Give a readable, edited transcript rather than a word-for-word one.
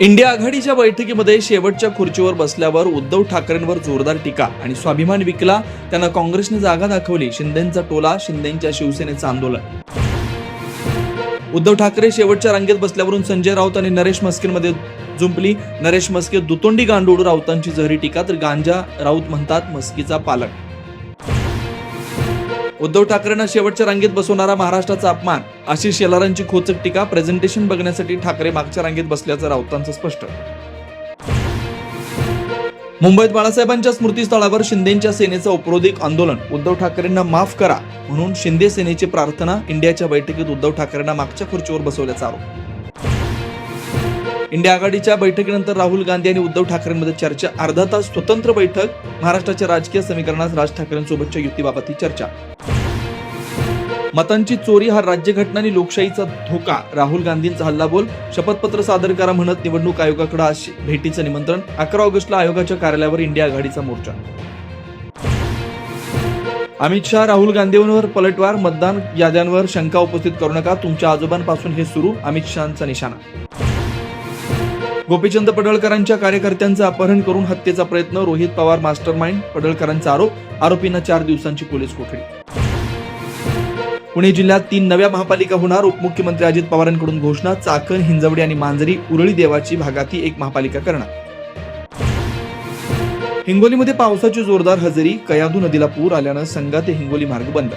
India आघाडीच्या बैठकीमध्ये शेवटच्या खुर्चीवर बसल्यावर उद्धव ठाकरेंवर जोरदार टीका आणि स्वाभिमान विकला, त्यांना काँग्रेसने जागा दाखवली, शिंदेंचा टोला, शिंदेंच्या शिवसेनेचं आंदोलन. उद्धव ठाकरे शेवटच्या रांगेत बसल्यावरून संजय राऊत आणि नरेश मस्किनमध्ये जुंपली. नरेश मस्के दुतोंडी गांडूळ, राऊतांची जहरी टीका, तर गांजा राऊत म्हणतात मस्कीचा पालक. उद्धव ठाकरेंना शेवटच्या रांगेत बसवणारा महाराष्ट्राचा अपमान, आशिष शेलारांची खोचक टीका. प्रेझेंटेशन बघण्यासाठी ठाकरे मागच्या रांगेत बसल्याचं राऊतांचं स्पष्ट. मुंबईत बाळासाहेबांच्या स्मृतीस्थळावर शिंदेच्या सेनेचं उपरोधिक आंदोलन. उद्धव ठाकरेंना माफ करा म्हणून शिंदे सेनेची प्रार्थना. इंडियाच्या बैठकीत उद्धव ठाकरेंना मागच्या खुर्चीवर बसवल्याचा आरोप. इंडिया आघाडीच्या बैठकीनंतर राहुल गांधी आणि उद्धव ठाकरेंमध्ये चर्चा. अर्धा तास स्वतंत्र बैठक. महाराष्ट्राच्या राजकीय समीकरणात राज ठाकरेंसोबतच्या युतीबाबत चर्चा. मतांची चोरी हा राज्यघटना आणि लोकशाहीचा धोका. राहुल गांधींचा हल्लाबोल. शपथपत्र सादर करा म्हणत निवडणूक आयोगाकडे आज भेटीचं निमंत्रण. 11 ऑगस्टला आयोगाच्या कार्यालयावर इंडिया आघाडीचा मोर्चा. अमित शहा राहुल गांधींवर पलटवार. मतदान याद्यांवर शंका उपस्थित करू नका, तुमच्या आजोबांपासून हे सुरू, अमित शहांचा निशाणा. गोपीचंद पडळकरांच्या कार्यकर्त्यांचं अपहरण करून हत्येचा प्रयत्न. रोहित पवार मास्टरमाइंड, पडळकरांचा आरोप. आरोपींना 4 दिवसांची पोलीस कोठडी. पुणे जिल्ह्यात 3 नव्या महापालिका होणार. उपमुख्यमंत्री अजित पवारांकडून घोषणा. चाकण, हिंजवडी आणि मांजरी, उरळी देवाची भागाती 1 महापालिका करणार. हिंगोलीमध्ये पावसाची जोरदार हजेरी. कयाधू नदीला पूर आल्यानं संगा ते हिंगोली मार्ग बंद.